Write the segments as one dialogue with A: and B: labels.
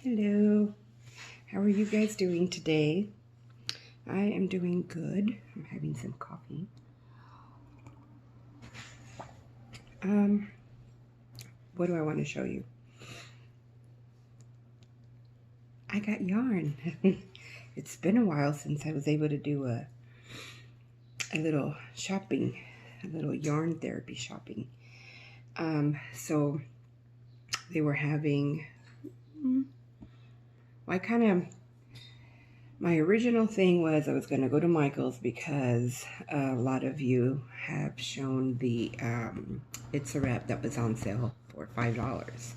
A: Hello, how are you guys doing today? I am doing good. I'm having some coffee. What do I want to show you? I got yarn. It's been a while since I was able to do a little shopping, a little yarn therapy shopping. So they were having, my original thing was I was going to go to Michael's because a lot of you have shown the It's a Wrap that was on sale for $5.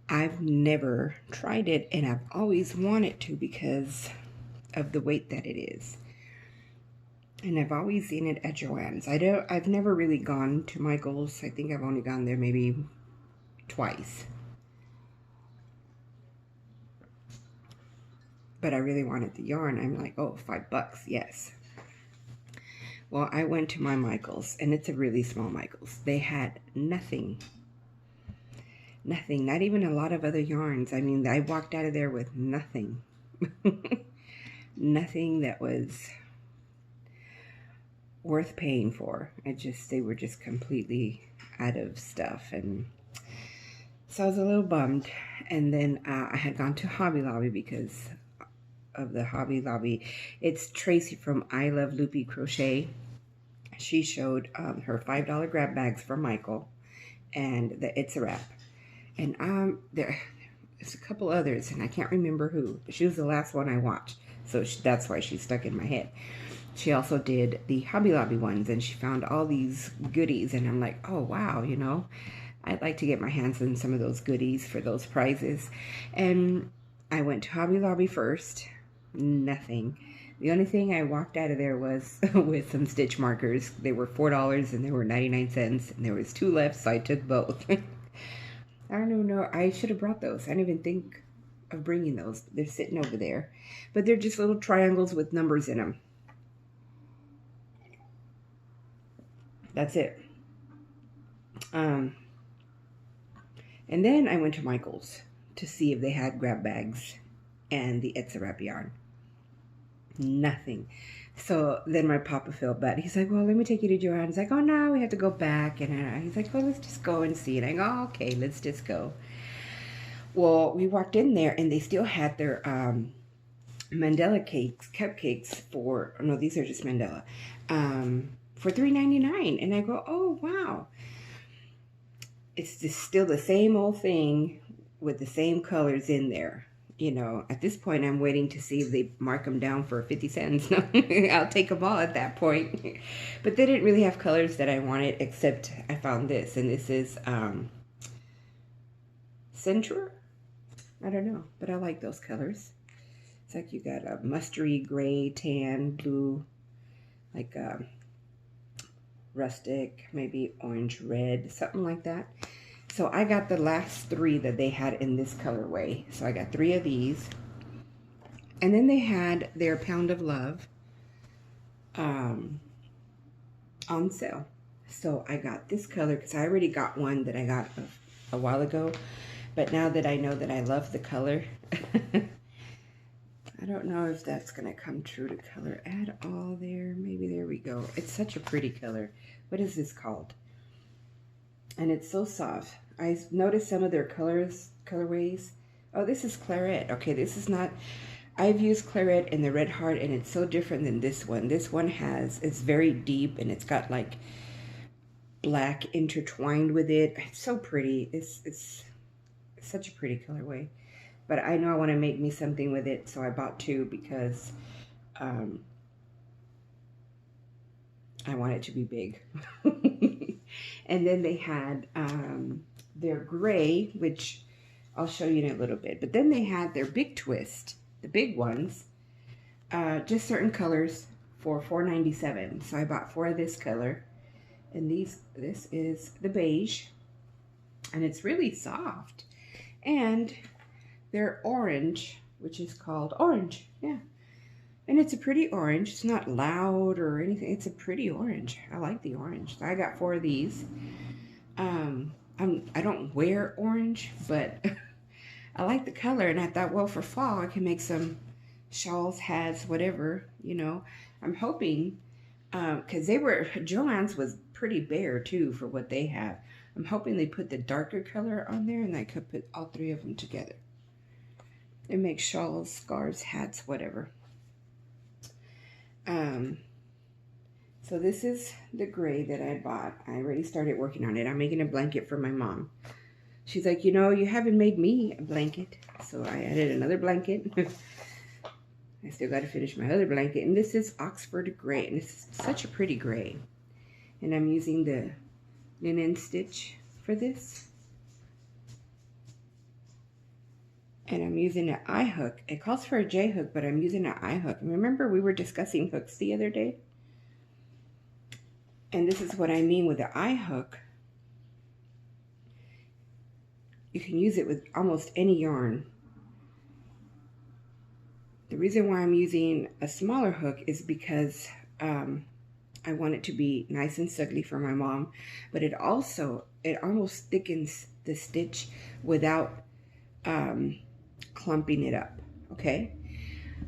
A: I've never tried it, and I've always wanted to because of the weight that it is. And I've always seen it at Joann's. I've never really gone to Michael's. I think I've only gone there maybe twice. But I really wanted the yarn. I'm like, oh, $5, yes. Well, I went to my Michael's, and it's a really small Michael's. They had nothing. Nothing, not even a lot of other yarns. I mean, I walked out of there with nothing. Nothing that was worth paying for. They were just completely out of stuff. And so I was a little bummed. And then I had gone to Hobby Lobby because of the Hobby Lobby. It's Traci from I Love Loopy Crochet. She showed her $5 grab bags for Michael and the It's a Wrap. And there's a couple others, and I can't remember who. She was the last one I watched, so that's why she's stuck in my head. She also did the Hobby Lobby ones, and she found all these goodies, and I'm like, oh, wow, you know, I'd like to get my hands on some of those goodies for those prizes. And I went to Hobby Lobby first. Nothing. The only thing I walked out of there was with some stitch markers. They were $4 and they were 99 cents, and there was 2 left, so I took both. I don't even know. I should have brought those. I didn't even think of bringing those. They're sitting over there. But they're just little triangles with numbers in them. That's it. And then I went to Michael's to see if they had grab bags and the It's a Wrap yarn. Nothing. So then my papa felt bad. He's like, well, let me take you to Joanne. He's like, oh, no, we have to go back. And he's like, well, let's just go and see. And I go, oh, okay, let's just go. Well, we walked in there, and they still had their mandala cupcakes for, no, these are just mandala, for $3.99. And I go, oh, wow. It's just still the same old thing with the same colors in there. You know, at this point, I'm waiting to see if they mark them down for 50 cents. I'll take them all at that point. But they didn't really have colors that I wanted, except I found this. And this is Centra? I don't know, but I like those colors. It's like you got a mustardy, gray, tan, blue, like rustic, maybe orange, red, something like that. So I got the last 3 that they had in this colorway. So I got 3 of these. And then they had their Pound of Love on sale. So I got this color because I already got one that I got a while ago. But now that I know that I love the color, I don't know if that's going to come true to color at all there. Maybe there we go. It's such a pretty color. What is this called? And it's so soft. I noticed some of their colorways. Oh, this is Claret. Okay, this is not... I've used Claret in the Red Heart, and it's so different than this one. This one it's very deep, and it's got like black intertwined with it. It's so pretty. It's such a pretty colorway. But I know I want to make me something with it, so I bought 2 because I want it to be big. And then they had their gray, which I'll show you in a little bit. But then they had their big twist, the big ones, just certain colors for $4.97. So I bought 4 of this color. And this is the beige. And it's really soft. And they're orange, which is called orange. Yeah. And it's a pretty orange. It's not loud or anything. It's a pretty orange. I like the orange. So I got 4 of these. I don't wear orange, but I like the color, and I thought, well, for fall, I can make some shawls, hats, whatever, you know. I'm hoping, because Joann's was pretty bare, too, for what they have. I'm hoping they put the darker color on there, and I could put all three of them together and make shawls, scarves, hats, whatever. So this is the gray that I bought. I already started working on it. I'm making a blanket for my mom. She's like, you know, you haven't made me a blanket. So I added another blanket. I still got to finish my other blanket. And this is Oxford gray. And it's such a pretty gray. And I'm using the linen stitch for this. And I'm using an eye hook. It calls for a J hook, but I'm using an eye hook. Remember we were discussing hooks the other day? And this is what I mean with the eye hook. You can use it with almost any yarn. The reason why I'm using a smaller hook is because I want it to be nice and snuggly for my mom, but it almost thickens the stitch without clumping it up, okay?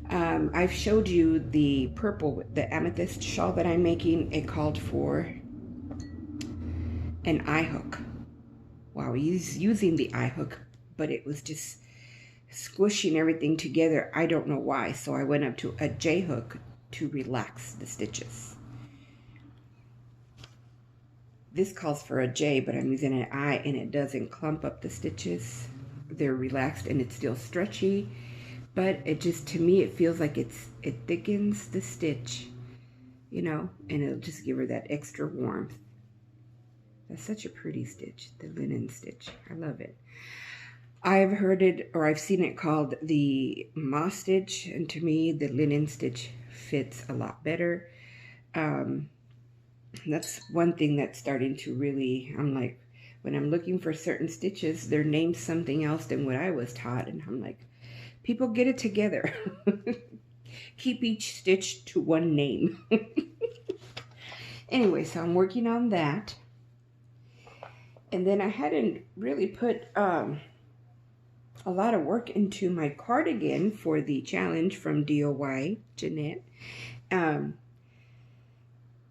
A: I've showed you the purple, the amethyst shawl that I'm making. It called for an eye hook. Wow, he's using the eye hook, but it was just squishing everything together. I don't know why. So I went up to a J hook to relax the stitches. This calls for a J, but I'm using an I, and it doesn't clump up the stitches. They're relaxed and it's still stretchy, but it just, to me, it feels like it thickens the stitch, you know, and it'll just give her that extra warmth. That's such a pretty stitch, the linen stitch. I love it. I've heard it, or I've seen it called the moss stitch, and to me, the linen stitch fits a lot better. That's one thing that's starting to really, I'm like, when I'm looking for certain stitches, they're named something else than what I was taught, and I'm like, people, get it together. Keep each stitch to one name. Anyway, so I'm working on that. And then I hadn't really put a lot of work into my cardigan for the challenge from DIY Jeanette. And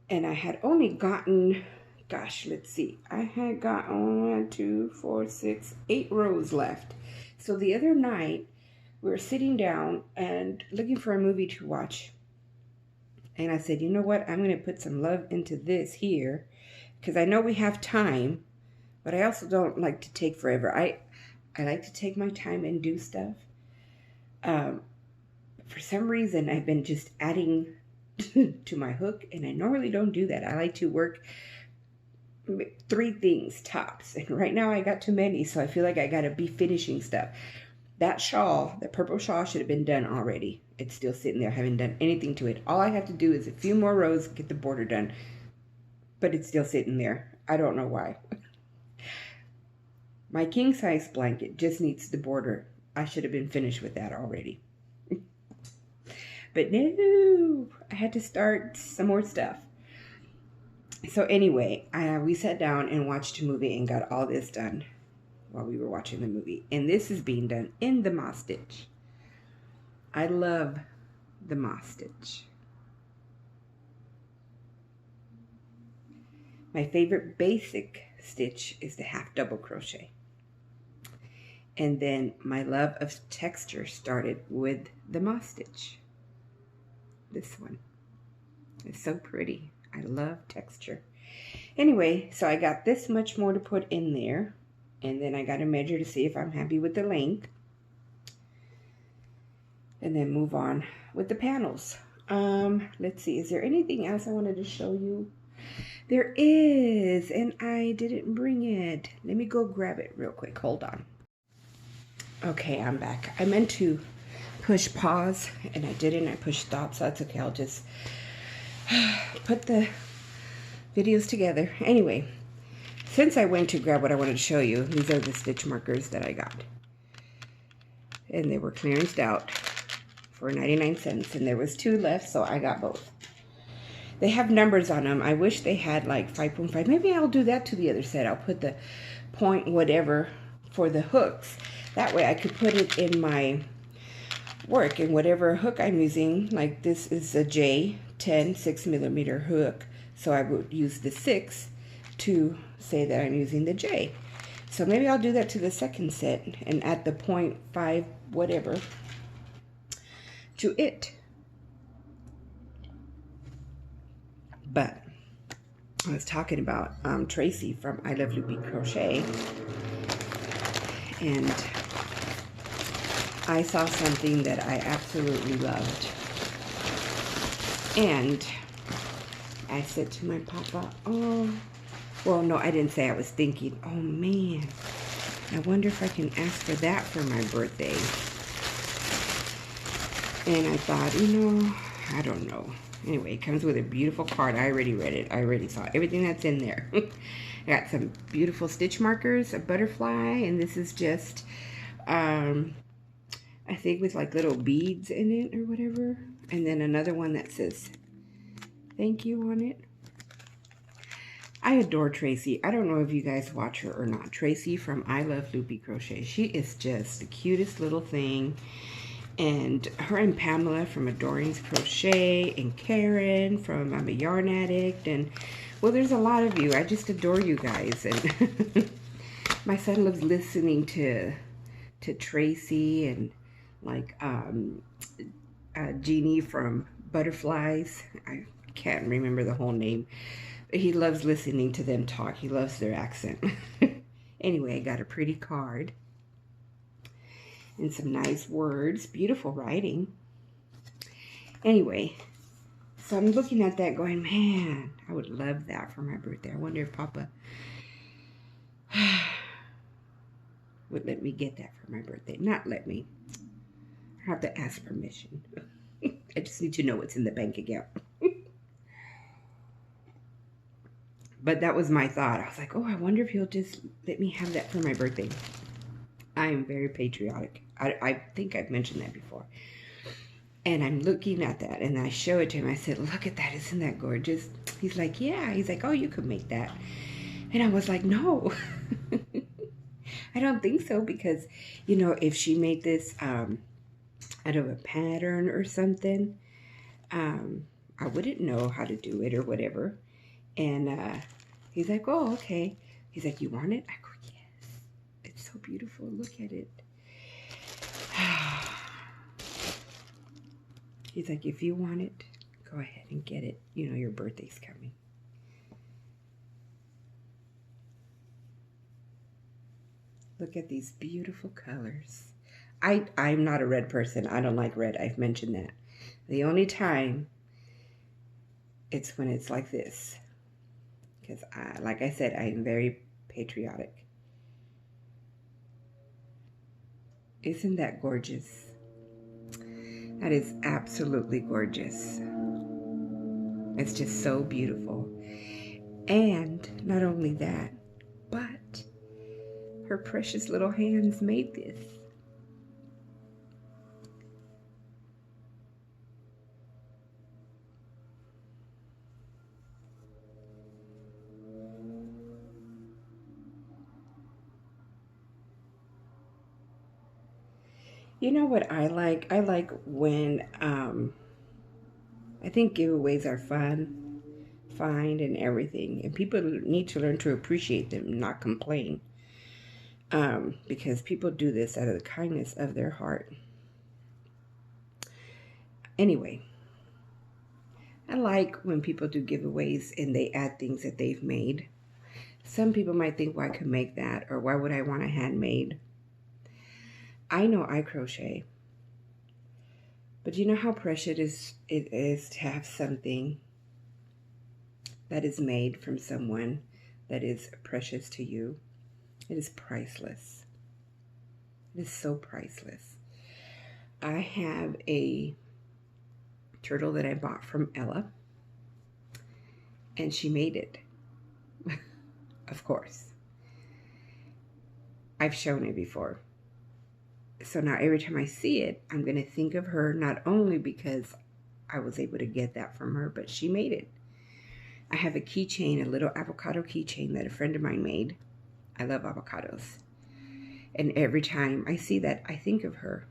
A: I had only gotten, gosh, let's see. I had gotten 1, 2, 4, 6, 8 rows left. So the other night, we were sitting down and looking for a movie to watch. And I said, you know what? I'm going to put some love into this here, because I know we have time, but I also don't like to take forever. I like to take my time and do stuff. For some reason, I've been just adding to my hook, and I normally don't do that. I like to work 3 things tops, and right now I got too many, so I feel like I got to be finishing stuff. That shawl, the purple shawl, should have been done already. It's still sitting there. I haven't done anything to it. All I have to do is a few more rows, get the border done, but it's still sitting there. I don't know why. My king size blanket just needs the border. I should have been finished with that already. But no, I had to start some more stuff. So anyway, we sat down and watched a movie and got all this done while we were watching the movie. And this is being done in the moss stitch. I love the moss stitch. My favorite basic stitch is the half double crochet. And then my love of texture started with the moss stitch. This one. It's so pretty. I love texture. Anyway, so I got this much more to put in there. And then I got to measure to see if I'm happy with the length. And then move on with the panels. Let's see. Is there anything else I wanted to show you? There is, and I didn't bring it. Let me go grab it real quick. Hold on. Okay, I'm back. I meant to push pause, and I didn't. I pushed stop, so that's okay. I'll just put the videos together. Anyway, since I went to grab what I wanted to show you, these are the stitch markers that I got. And they were clearanced out for 99 cents, and there was 2 left, so I got both. They have numbers on them. I wish they had like 5.5. Maybe I'll do that to the other set. I'll put the point whatever for the hooks. That way I could put it in my work, and whatever hook I'm using, like this is a J10 6mm hook, so I would use the 6 to say that I'm using the J. So maybe I'll do that to the second set and add the 0.5 whatever to it. But I was talking about Traci from I Love Loopy Crochet, and I saw something that I absolutely loved. And I said to my papa, oh, well, no, I didn't say. I was thinking, oh man, I wonder if I can ask for that for my birthday. And I thought, you know, I don't know. Anyway, it comes with a beautiful card. I already read it. I already saw everything that's in there. I got some beautiful stitch markers, a butterfly, and this is just, I think with like little beads in it or whatever. And then another one that says thank you on it. I adore Traci. I don't know if you guys watch her or not. Traci from I Love Loopy Crochet. She is just the cutest little thing. And her and Pamela from Adoring's Crochet, and Karen from I'm a Yarn Addict, and well, there's a lot of you. I just adore you guys. And my son loves listening to Traci, and like Jeannie from Butterflies. I can't remember the whole name. He loves listening to them talk. He loves their accent. Anyway, I got a pretty card and some nice words. Beautiful writing. Anyway, so I'm looking at that going, man, I would love that for my birthday. I wonder if Papa would let me get that for my birthday. Not let me. I have to ask permission. I just need to know what's in the bank account. But that was my thought. I was like, oh, I wonder if he'll just let me have that for my birthday. I am very patriotic. I think I've mentioned that before. And I'm looking at that, and I show it to him. I said, look at that. Isn't that gorgeous? He's like, yeah. He's like, oh, you could make that. And I was like, no. I don't think so, because, you know, if she made this out of a pattern or something, I wouldn't know how to do it or whatever. And he's like, oh, okay. He's like, you want it? I go, yes. It's so beautiful. Look at it. He's like, if you want it, go ahead and get it. You know, your birthday's coming. Look at these beautiful colors. I'm not a red person. I don't like red. I've mentioned that. The only time it's when it's like this. Because, like I said, I am very patriotic. Isn't that gorgeous? That is absolutely gorgeous. It's just so beautiful. And not only that, but her precious little hands made this. You know what I like? I like when, I think giveaways are fun, and everything. And people need to learn to appreciate them, not complain. Because people do this out of the kindness of their heart. Anyway, I like when people do giveaways and they add things that they've made. Some people might think, well, I could make that, or why would I want a handmade? I know I crochet, but you know how precious it is to have something that is made from someone that is precious to you. It is priceless. It is so priceless. I have a turtle that I bought from Ella, and she made it. Of course. I've shown it before. So now every time I see it, I'm going to think of her, not only because I was able to get that from her, but she made it. I have a keychain, a little avocado keychain that a friend of mine made. I love avocados. And every time I see that, I think of her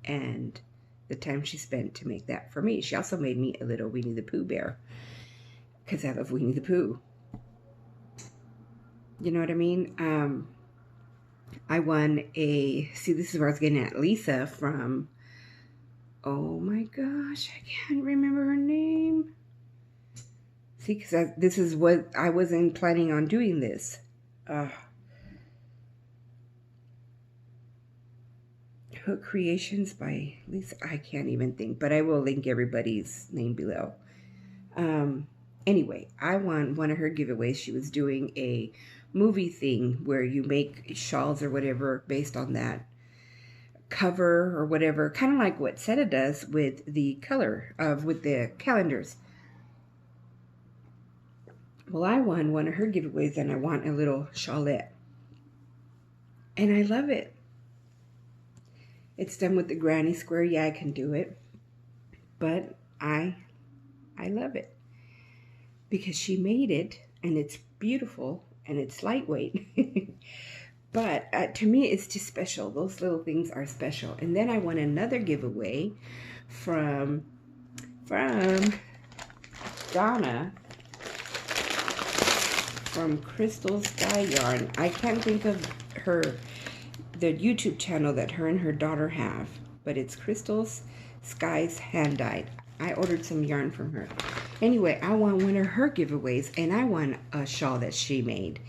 A: and the time she spent to make that for me. She also made me a little Winnie the Pooh bear because I love Winnie the Pooh. You know what I mean? I won a, see, this is where I was getting at Lisa from, oh my gosh, I can't remember her name. See, because this is what I wasn't planning on doing this. Hook Creations by Lisa. I can't even think, but I will link everybody's name below. Anyway, I won one of her giveaways. She was doing a movie thing where you make shawls or whatever based on that cover or whatever, kind of like what Setta does with the color of with the calendars. Well, I won one of her giveaways, and I want a little shawlette, and I love it. It's done with the granny square. Yeah, I can do it, but I love it because she made it, and it's beautiful, and it's lightweight. But to me, it's just special. Those little things are special. And then I won another giveaway from Donna from Crystal Sky Yarn. I can't think of the YouTube channel that her and her daughter have, but it's Crystal's Skies Hand Dyed. I ordered some yarn from her. Anyway, I won one of her giveaways, and I won a shawl that she made,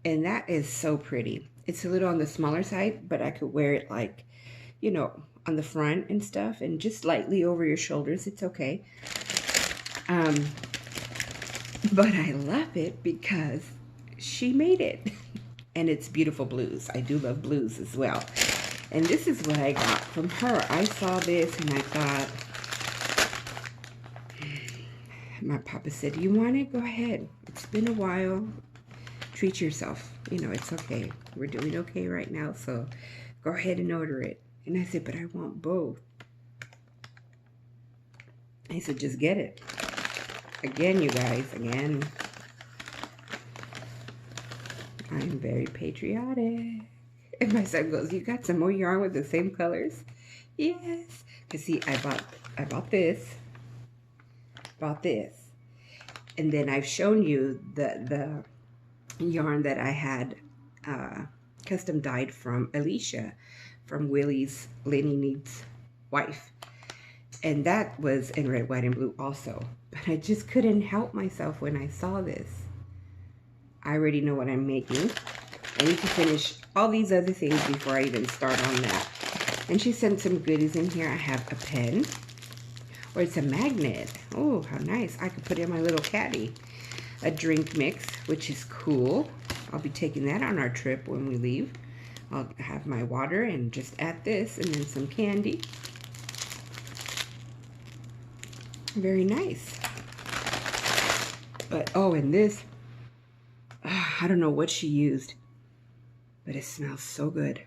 A: and that is so pretty. It's a little on the smaller side, but I could wear it like, you know, on the front and stuff, and just lightly over your shoulders. It's okay. But I love it because she made it. And it's beautiful blues. I do love blues as well. And this is what I got from her. I saw this and I thought, my papa said, you want it? Go ahead. It's been a while. Treat yourself. You know, it's okay. We're doing okay right now, so go ahead and order it. And I said, but I want both. He said, just get it. Again, you guys, again. I'm very patriotic. And my son goes, you got some more yarn with the same colors? Yes. Because see, I bought this. And then I've shown you the yarn that I had custom dyed from Alicia, from Willie's Lenny Needs wife. And that was in red, white, and blue also. But I just couldn't help myself when I saw this. I already know what I'm making. I need to finish all these other things before I even start on that. And she sent some goodies in here. I have a pen, or it's a magnet. Oh, how nice. I could put it in my little caddy. A drink mix, which is cool. I'll be taking that on our trip when we leave. I'll have my water and just add this, and then some candy. Very nice. But, oh, and this, I don't know what she used, but it smells so good.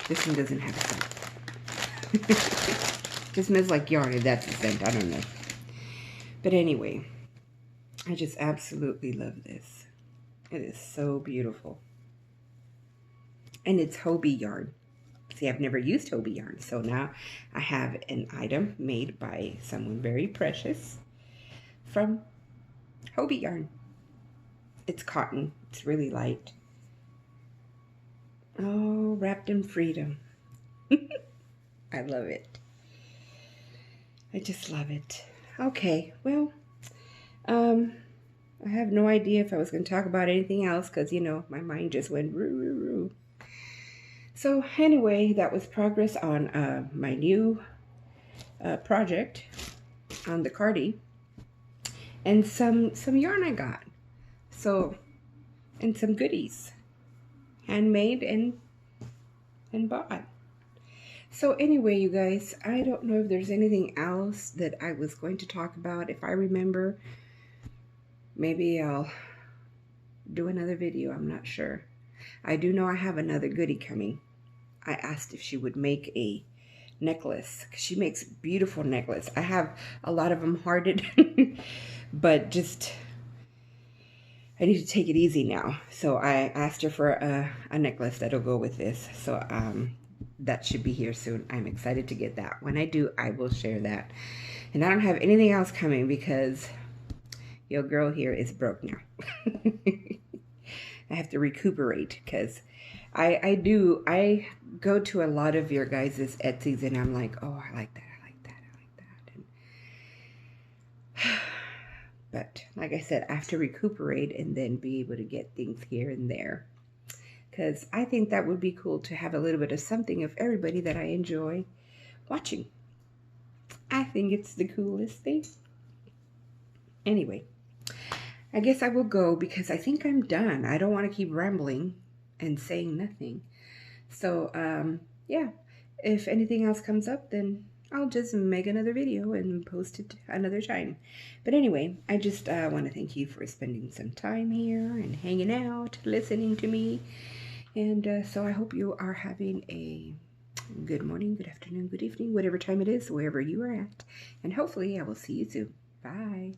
A: This one doesn't have a scent. It smells like yarn, and that's a scent. I don't know. But anyway, I just absolutely love this. It is so beautiful. And it's Hobie yarn. See, I've never used Hobie yarn, so now I have an item made by someone very precious from Hobie yarn. It's cotton. It's really light. Oh, wrapped in freedom. I love it. I just love it. Okay, well, I have no idea if I was going to talk about anything else because, you know, my mind just went roo. So anyway, that was progress on my new project on the Cardi, and some yarn I got. So, and some goodies, handmade and bought. So anyway, you guys, I don't know if there's anything else that I was going to talk about. If I remember, maybe I'll do another video. I'm not sure. I do know I have another goodie coming. I asked if she would make a necklace, because she makes beautiful necklace. I have a lot of them hearted, but just, I need to take it easy now. So I asked her for a necklace that'll go with this. So that should be here soon. I'm excited to get that. When I do, I will share that. And I don't have anything else coming because your girl here is broke now. I have to recuperate because I go to a lot of your guys' Etsy's and I'm like, oh, I like that, I like that, I like that. And but like I said, I have to recuperate and then be able to get things here and there. Because I think that would be cool to have a little bit of something of everybody that I enjoy watching. I think it's the coolest thing. Anyway, I guess I will go because I think I'm done. I don't want to keep rambling and saying nothing. So, yeah, if anything else comes up, then I'll just make another video and post it another time. But anyway, I just want to thank you for spending some time here and hanging out, listening to me. And so I hope you are having a good morning, good afternoon, good evening, whatever time it is, wherever you are at. And hopefully I will see you soon. Bye.